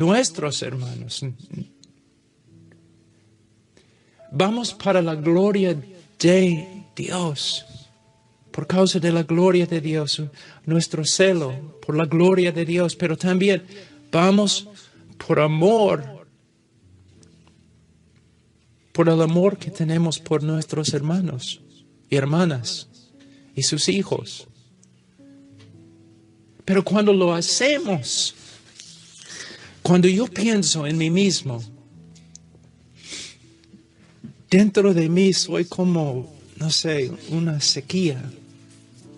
nuestros hermanos. Vamos para la gloria de Dios. Por causa de la gloria de Dios, nuestro celo por la gloria de Dios, pero también vamos por amor, por el amor que tenemos por nuestros hermanos y hermanas y sus hijos. Pero cuando lo hacemos, cuando yo pienso en mí mismo, dentro de mí soy como, no sé, una sequía.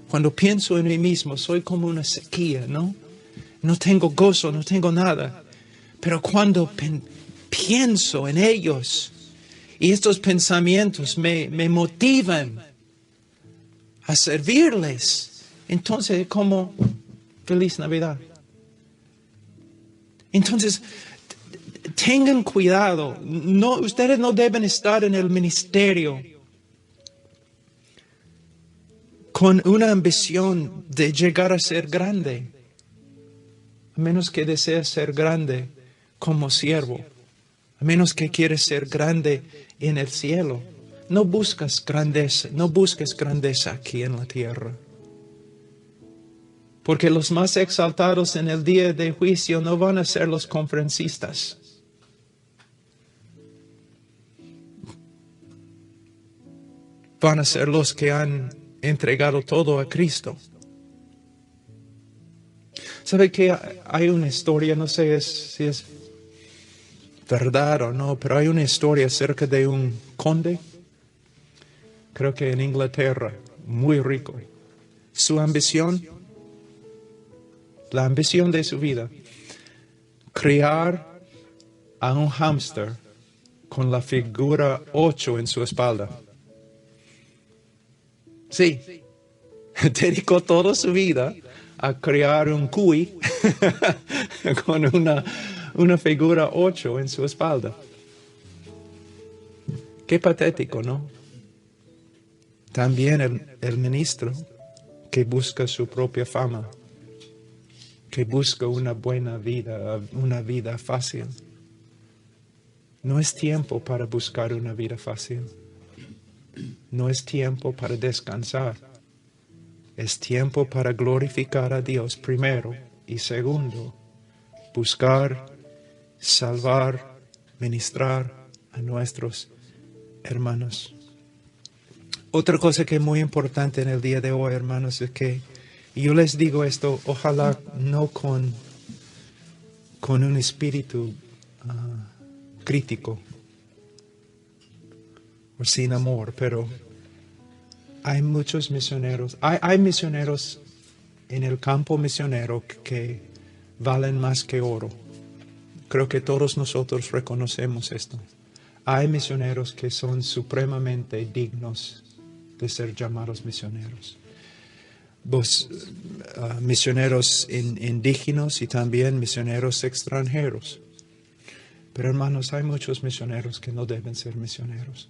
Cuando pienso en mí mismo, soy como una sequía, ¿no? No tengo gozo, no tengo nada. Pero cuando pienso en ellos, y estos pensamientos me motivan a servirles, entonces como feliz Navidad. Entonces, tengan cuidado. No, ustedes no deben estar en el ministerio con una ambición de llegar a ser grande, a menos que desees ser grande como siervo, a menos que quieres ser grande en el cielo. No busques grandeza aquí en la tierra. Porque los más exaltados en el día de juicio no van a ser los conferencistas. Van a ser los que han entregado todo a Cristo. ¿Sabe que hay una historia, no sé si es verdad o no, pero hay una historia acerca de un conde, creo que en Inglaterra, muy rico. Su ambición, la ambición de su vida, criar a un hámster con la figura 8 en su espalda. Sí, dedicó toda su vida a criar un cuy con una figura 8 en su espalda. Qué patético, ¿no? También el ministro que busca su propia fama, que busca una buena vida, una vida fácil. No es tiempo para buscar una vida fácil. No es tiempo para descansar. Es tiempo para glorificar a Dios primero y segundo, buscar, salvar, ministrar a nuestros hermanos. Otra cosa que es muy importante en el día de hoy, hermanos, es que yo les digo esto, ojalá no con un espíritu crítico o sin amor, pero hay muchos misioneros, hay misioneros en el campo misionero que valen más que oro. Creo que todos nosotros reconocemos esto. Hay misioneros que son supremamente dignos de ser llamados misioneros. Misioneros indígenas y también misioneros extranjeros. Pero hermanos, hay muchos misioneros que no deben ser misioneros,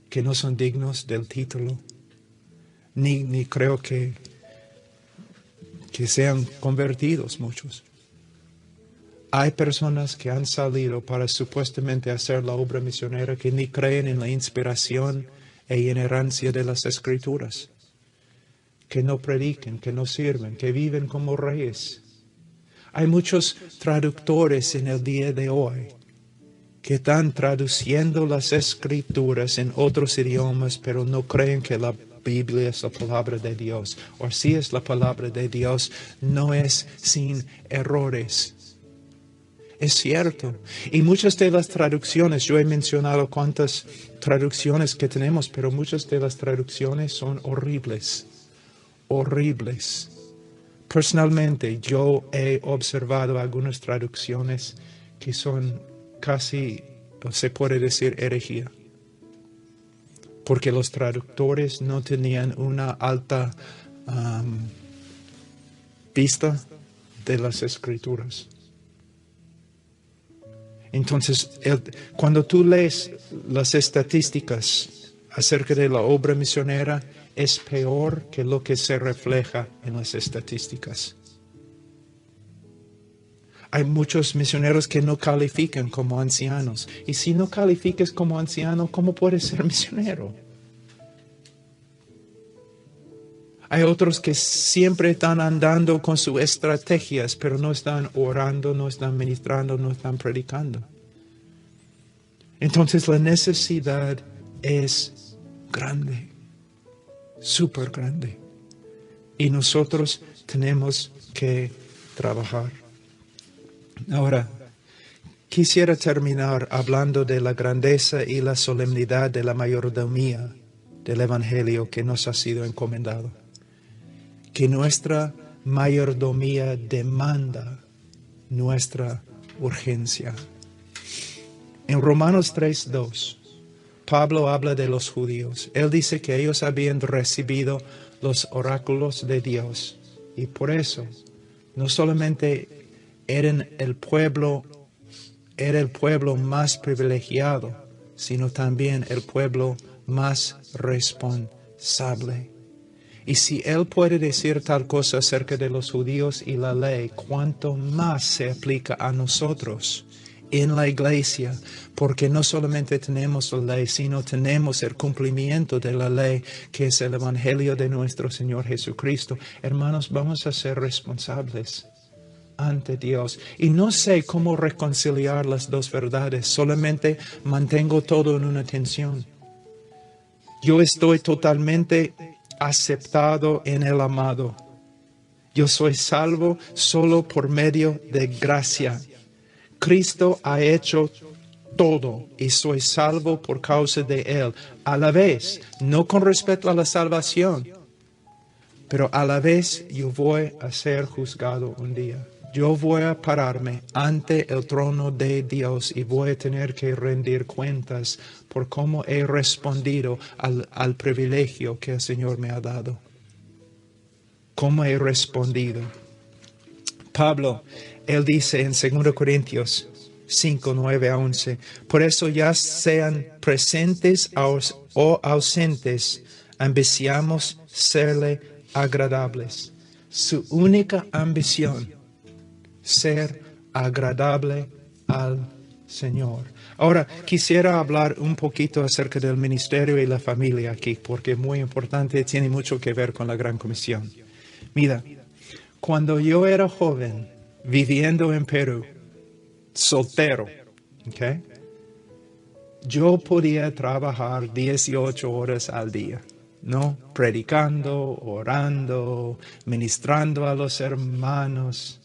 que no son dignos del título, ni creo que sean convertidos muchos. Hay personas que han salido para supuestamente hacer la obra misionera que ni creen en la inspiración e inerrancia de las Escrituras, que no predican, que no sirven, que viven como reyes. Hay muchos traductores en el día de hoy que están traduciendo las Escrituras en otros idiomas, pero no creen que la Biblia es la palabra de Dios. O si es la palabra de Dios, no es sin errores. Es cierto. Y muchas de las traducciones, yo he mencionado cuántas traducciones que tenemos, pero muchas de las traducciones son horribles. Horribles. Personalmente, yo he observado algunas traducciones que son casi, se puede decir, herejía. Porque los traductores no tenían una alta vista de las Escrituras. Entonces, cuando tú lees las estadísticas acerca de la obra misionera, es peor que lo que se refleja en las estadísticas. Hay muchos misioneros que no califican como ancianos. Y si no calificas como anciano, ¿cómo puedes ser misionero? Hay otros que siempre están andando con sus estrategias, pero no están orando, no están ministrando, no están predicando. Entonces la necesidad es grande, súper grande. Y nosotros tenemos que trabajar. Ahora, quisiera terminar hablando de la grandeza y la solemnidad de la mayordomía del Evangelio que nos ha sido encomendado. Que nuestra mayordomía demanda nuestra urgencia. En Romanos 3:2, Pablo habla de los judíos. Él dice que ellos habían recibido los oráculos de Dios y por eso no solamente era el pueblo más privilegiado, sino también el pueblo más responsable. Y si él puede decir tal cosa acerca de los judíos y la ley, ¿cuánto más se aplica a nosotros en la iglesia? Porque no solamente tenemos la ley, sino tenemos el cumplimiento de la ley, que es el Evangelio de nuestro Señor Jesucristo. Hermanos, vamos a ser responsables ante Dios. Y no sé cómo reconciliar las dos verdades, solamente mantengo todo en una tensión. Yo estoy totalmente aceptado en el amado. Yo soy salvo solo por medio de gracia. Cristo ha hecho todo y soy salvo por causa de Él. A la vez, no con respecto a la salvación, pero a la vez yo voy a ser juzgado un día. Yo voy a pararme ante el trono de Dios y voy a tener que rendir cuentas por cómo he respondido al privilegio que el Señor me ha dado. ¿Cómo he respondido? Pablo, él dice en 2 Corintios 5, 9 a 11, por eso ya sean presentes o ausentes, ambiciamos serle agradables. Su única ambición, ser agradable al Señor. Ahora, quisiera hablar un poquito acerca del ministerio y la familia aquí, porque es muy importante, tiene mucho que ver con la Gran Comisión. Mira, cuando yo era joven, viviendo en Perú, soltero, ¿okay? Yo podía trabajar 18 horas al día, ¿no? Predicando, orando, ministrando a los hermanos,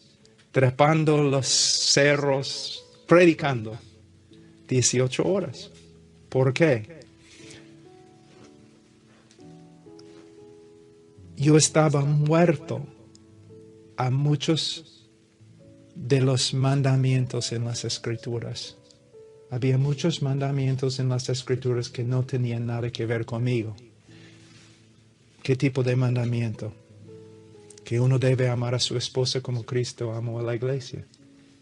trepando los cerros, predicando 18 horas. ¿Por qué? Yo estaba muerto a muchos de los mandamientos en las Escrituras. Había muchos mandamientos en las Escrituras que no tenían nada que ver conmigo. ¿Qué tipo de mandamiento? Que uno debe amar a su esposa como Cristo amó a la iglesia.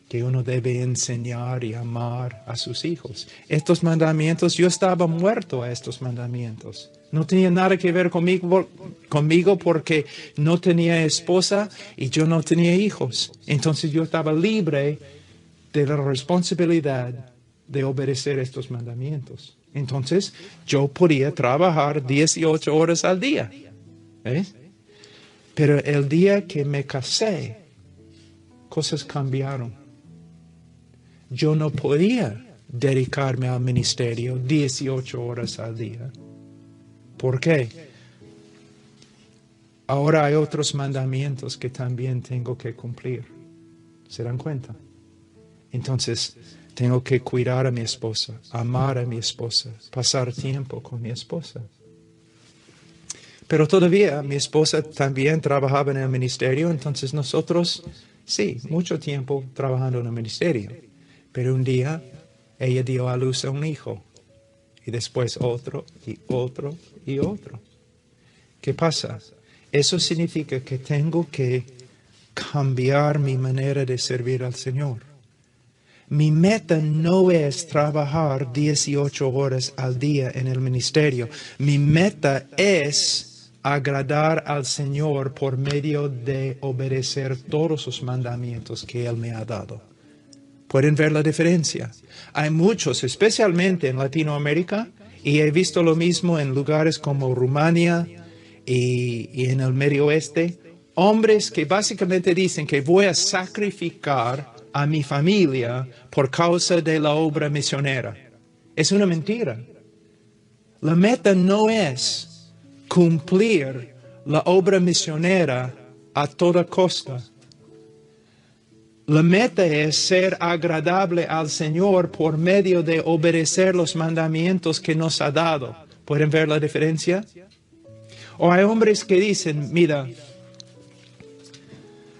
Que uno debe enseñar y amar a sus hijos. Estos mandamientos, yo estaba muerto a estos mandamientos. No tenía nada que ver conmigo porque no tenía esposa y yo no tenía hijos. Entonces yo estaba libre de la responsabilidad de obedecer estos mandamientos. Entonces yo podía trabajar 18 horas al día. ¿Ves? Pero el día que me casé, cosas cambiaron. Yo no podía dedicarme al ministerio 18 horas al día. ¿Por qué? Ahora hay otros mandamientos que también tengo que cumplir. ¿Se dan cuenta? Entonces, tengo que cuidar a mi esposa, amar a mi esposa, pasar tiempo con mi esposa. Pero todavía mi esposa también trabajaba en el ministerio, entonces nosotros, sí, mucho tiempo trabajando en el ministerio. Pero un día ella dio a luz a un hijo y después otro y otro y otro. ¿Qué pasa? Eso significa que tengo que cambiar mi manera de servir al Señor. Mi meta no es trabajar 18 horas al día en el ministerio. Mi meta es agradar al Señor por medio de obedecer todos sus mandamientos que Él me ha dado. Pueden ver la diferencia. Hay muchos, especialmente en Latinoamérica, y he visto lo mismo en lugares como Rumania y en el Medio Oeste, hombres que básicamente dicen que voy a sacrificar a mi familia por causa de la obra misionera. Es una mentira. La meta no es cumplir la obra misionera a toda costa. La meta es ser agradable al Señor por medio de obedecer los mandamientos que nos ha dado. ¿Pueden ver la diferencia? O hay hombres que dicen, mira,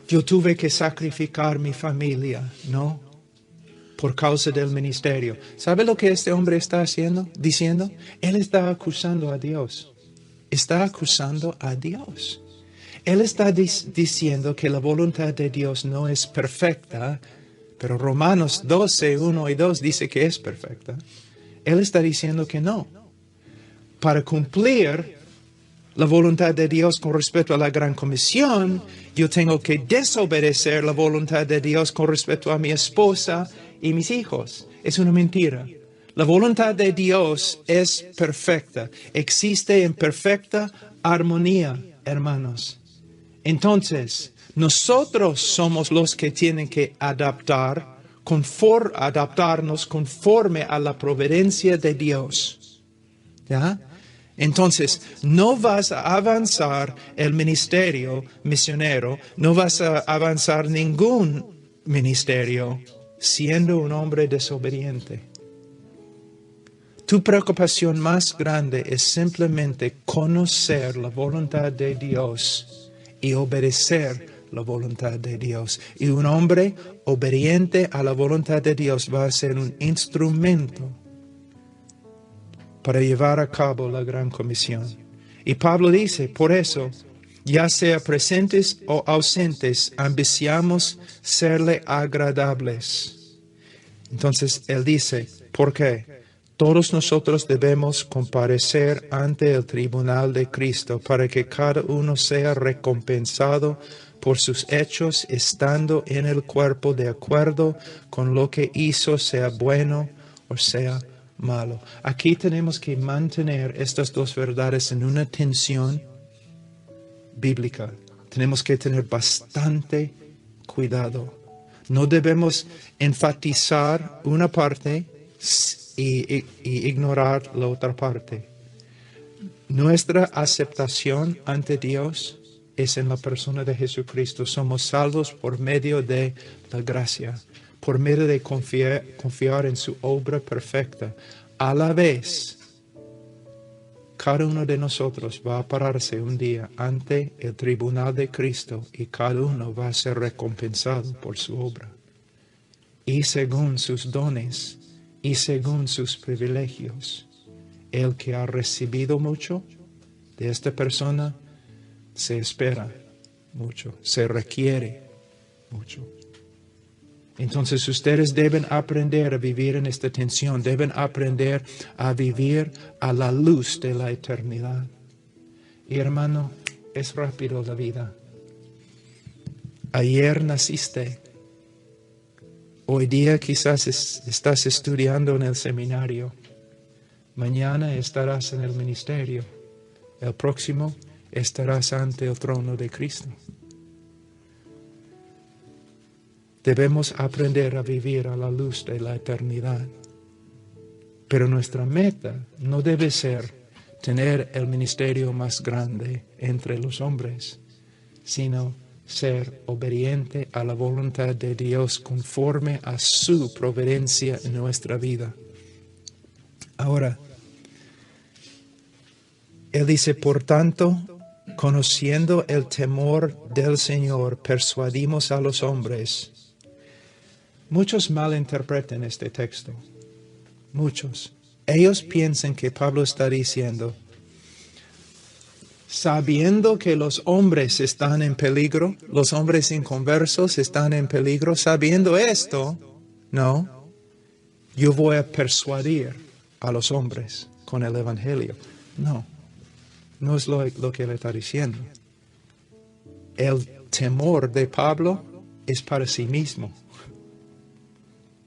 yo tuve que sacrificar mi familia, ¿no? Por causa del ministerio. ¿Sabe lo que este hombre está diciendo? Él está acusando a Dios. Está acusando a Dios. Él está diciendo que la voluntad de Dios no es perfecta, pero Romanos 12, 1 y 2 dice que es perfecta. Él está diciendo que no. Para cumplir la voluntad de Dios con respecto a la gran comisión, yo tengo que desobedecer la voluntad de Dios con respecto a mi esposa y mis hijos. Es una mentira. La voluntad de Dios es perfecta. Existe en perfecta armonía, hermanos. Entonces, nosotros somos los que tienen que adaptarnos conforme a la providencia de Dios. ¿Ya? Entonces, no vas a avanzar el ministerio misionero, no vas a avanzar ningún ministerio siendo un hombre desobediente. Tu preocupación más grande es simplemente conocer la voluntad de Dios y obedecer la voluntad de Dios. Y un hombre obediente a la voluntad de Dios va a ser un instrumento para llevar a cabo la gran comisión. Y Pablo dice, por eso, ya sea presentes o ausentes, ambiciamos serle agradables. Entonces él dice, ¿por qué? Todos nosotros debemos comparecer ante el tribunal de Cristo para que cada uno sea recompensado por sus hechos, estando en el cuerpo de acuerdo con lo que hizo, sea bueno o sea malo. Aquí tenemos que mantener estas dos verdades en una tensión bíblica. Tenemos que tener bastante cuidado. No debemos enfatizar una parte y ignorar la otra parte. Nuestra aceptación ante Dios es en la persona de Jesucristo. Somos salvos por medio de la gracia, por medio de confiar en su obra perfecta. A la vez, cada uno de nosotros va a pararse un día ante el tribunal de Cristo y cada uno va a ser recompensado por su obra. Y según sus dones y según sus privilegios, el que ha recibido mucho de esta persona, se espera mucho, se requiere mucho. Entonces ustedes deben aprender a vivir en esta tensión, deben aprender a vivir a la luz de la eternidad. Y hermano, es rápido la vida. Ayer naciste. Hoy día quizás estás estudiando en el seminario. Mañana estarás en el ministerio. El próximo estarás ante el trono de Cristo. Debemos aprender a vivir a la luz de la eternidad. Pero nuestra meta no debe ser tener el ministerio más grande entre los hombres, sino ser obediente a la voluntad de Dios conforme a su providencia en nuestra vida. Ahora, él dice, por tanto, conociendo el temor del Señor, persuadimos a los hombres. Muchos malinterpretan este texto. Muchos. Ellos piensan que Pablo está diciendo, sabiendo que los hombres están en peligro, los hombres inconversos están en peligro, sabiendo esto, no, yo voy a persuadir a los hombres con el Evangelio. No, no es lo que él está diciendo. El temor de Pablo es para sí mismo.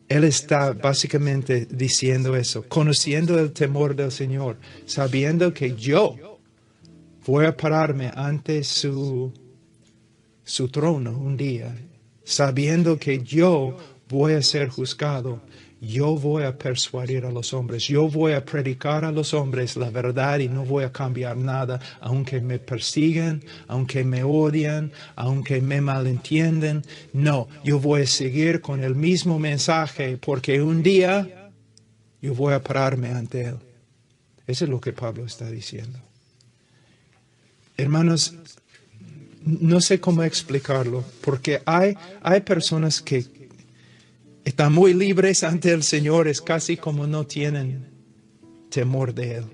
Él está básicamente diciendo eso, conociendo el temor del Señor, sabiendo que yo voy a pararme ante su trono un día, sabiendo que yo voy a ser juzgado. Yo voy a persuadir a los hombres, yo voy a predicar a los hombres la verdad y no voy a cambiar nada, aunque me persigan, aunque me odian, aunque me malentienden. No, yo voy a seguir con el mismo mensaje porque un día yo voy a pararme ante Él. Eso es lo que Pablo está diciendo. Hermanos, no sé cómo explicarlo, porque hay personas que están muy libres ante el Señor, es casi como no tienen temor de Él.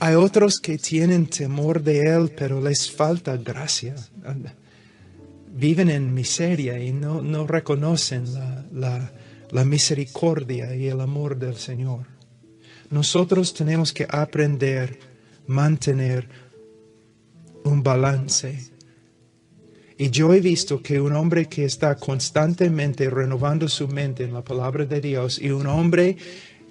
Hay otros que tienen temor de Él, pero les falta gracia. Viven en miseria y no reconocen la misericordia y el amor del Señor. Nosotros tenemos que aprender, mantener un balance. Y yo he visto que un hombre que está constantemente renovando su mente en la palabra de Dios y un hombre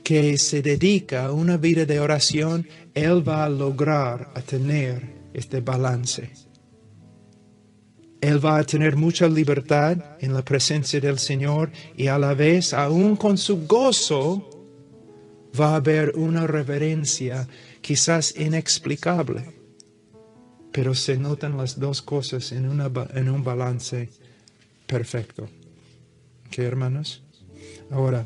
que se dedica a una vida de oración, él va a lograr tener este balance. Él va a tener mucha libertad en la presencia del Señor y a la vez, aún con su gozo, va a haber una reverencia quizás inexplicable. Pero se notan las dos cosas en un balance perfecto. ¿Ok, hermanos? Ahora,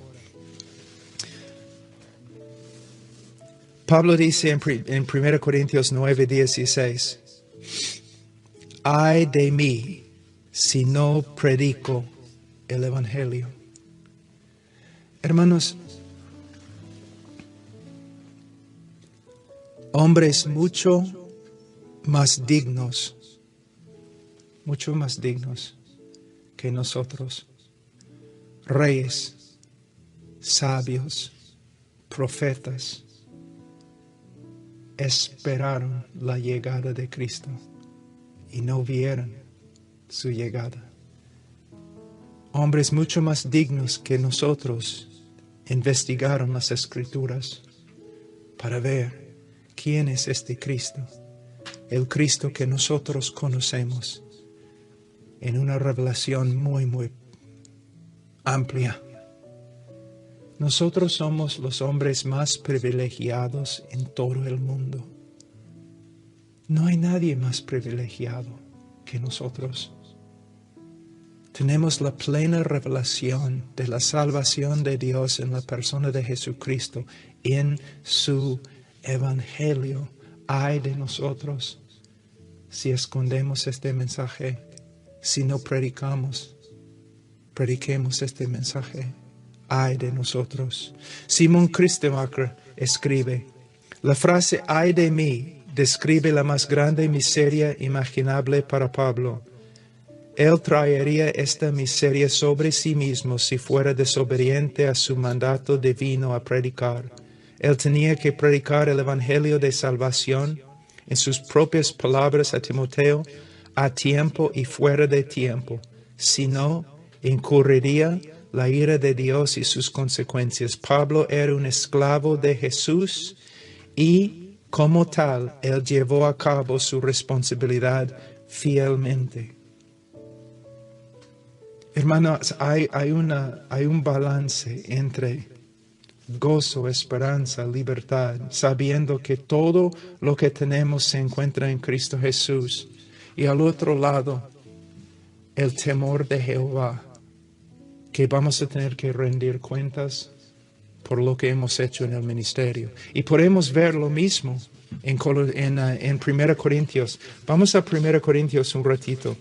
Pablo dice en 1 Corintios 9:16, ay de mí si no predico el Evangelio. Hermanos, hombres mucho más dignos que nosotros, reyes, sabios, profetas, esperaron la llegada de Cristo y no vieron su llegada. Hombres mucho más dignos que nosotros investigaron las Escrituras para ver quién es este Cristo. El Cristo que nosotros conocemos en una revelación muy, muy amplia. Nosotros somos los hombres más privilegiados en todo el mundo. No hay nadie más privilegiado que nosotros. Tenemos la plena revelación de la salvación de Dios en la persona de Jesucristo, en su Evangelio. Ay de nosotros si escondemos este mensaje, si no prediquemos este mensaje. Ay de nosotros. Simon Kistemaker escribe, la frase ay de mí describe la más grande miseria imaginable para Pablo. Él traería esta miseria sobre sí mismo si fuera desobediente a su mandato divino a predicar. Él tenía que predicar el Evangelio de salvación, en sus propias palabras a Timoteo, a tiempo y fuera de tiempo. Si no, incurriría la ira de Dios y sus consecuencias. Pablo era un esclavo de Jesús y, como tal, él llevó a cabo su responsabilidad fielmente. Hermanos, hay un balance entre gozo, esperanza, libertad, sabiendo que todo lo que tenemos se encuentra en Cristo Jesús. Y al otro lado, el temor de Jehová, que vamos a tener que rendir cuentas por lo que hemos hecho en el ministerio. Y podemos ver lo mismo en 1 Corintios. Vamos a 1 Corintios un ratito.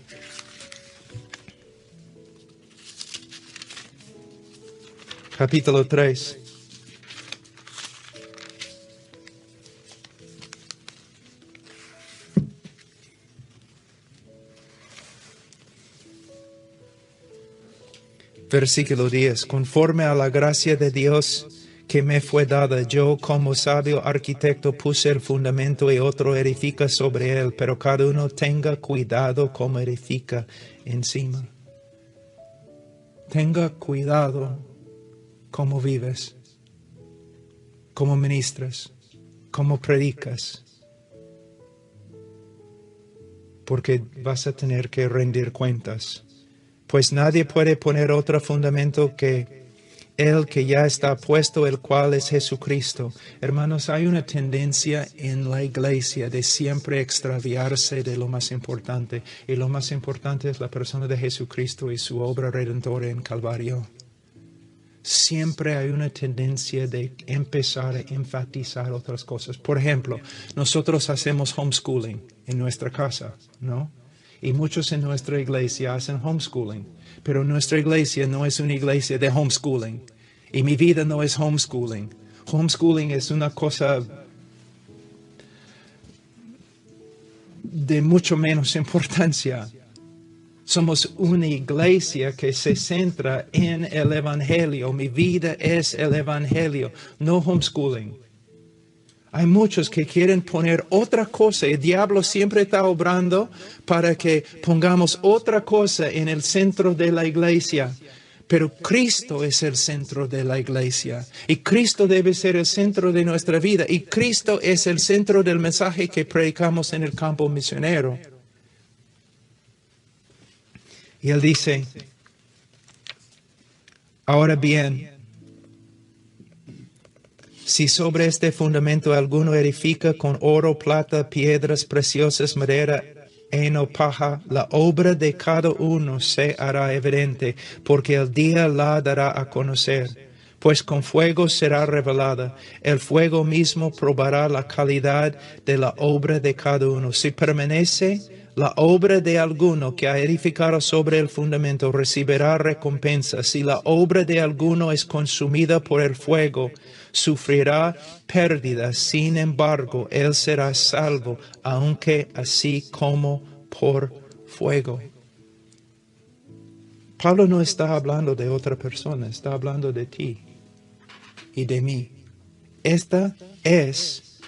Capítulo 3. Versículo 10. Conforme a la gracia de Dios que me fue dada, yo como sabio arquitecto puse el fundamento y otro edifica sobre él, pero cada uno tenga cuidado como edifica encima. Tenga cuidado cómo vives, cómo ministras, cómo predicas. Porque vas a tener que rendir cuentas. Pues nadie puede poner otro fundamento que el que ya está puesto, el cual es Jesucristo. Hermanos, hay una tendencia en la iglesia de siempre extraviarse de lo más importante. Y lo más importante es la persona de Jesucristo y su obra redentora en Calvario. Siempre hay una tendencia de empezar a enfatizar otras cosas. Por ejemplo, nosotros hacemos homeschooling en nuestra casa, ¿no? Y muchos en nuestra iglesia hacen homeschooling. Pero nuestra iglesia no es una iglesia de homeschooling. Y mi vida no es homeschooling. Homeschooling es una cosa de mucho menos importancia. Somos una iglesia que se centra en el Evangelio. Mi vida es el Evangelio, no homeschooling. Hay muchos que quieren poner otra cosa. El diablo siempre está obrando para que pongamos otra cosa en el centro de la iglesia. Pero Cristo es el centro de la iglesia. Y Cristo debe ser el centro de nuestra vida. Y Cristo es el centro del mensaje que predicamos en el campo misionero. Y él dice, ahora bien, si sobre este fundamento alguno edifica con oro, plata, piedras preciosas, madera, heno, paja, la obra de cada uno se hará evidente, porque el día la dará a conocer. Pues con fuego será revelada. El fuego mismo probará la calidad de la obra de cada uno. Si permanece la obra de alguno que ha edificado sobre el fundamento, recibirá recompensa. Si la obra de alguno es consumida por el fuego, sufrirá pérdida. Sin embargo, él será salvo, aunque así como por fuego. Pablo no está hablando de otra persona, está hablando de ti y de mí. Esta es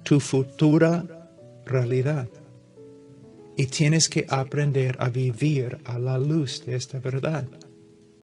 tu futura realidad. Y tienes que aprender a vivir a la luz de esta verdad.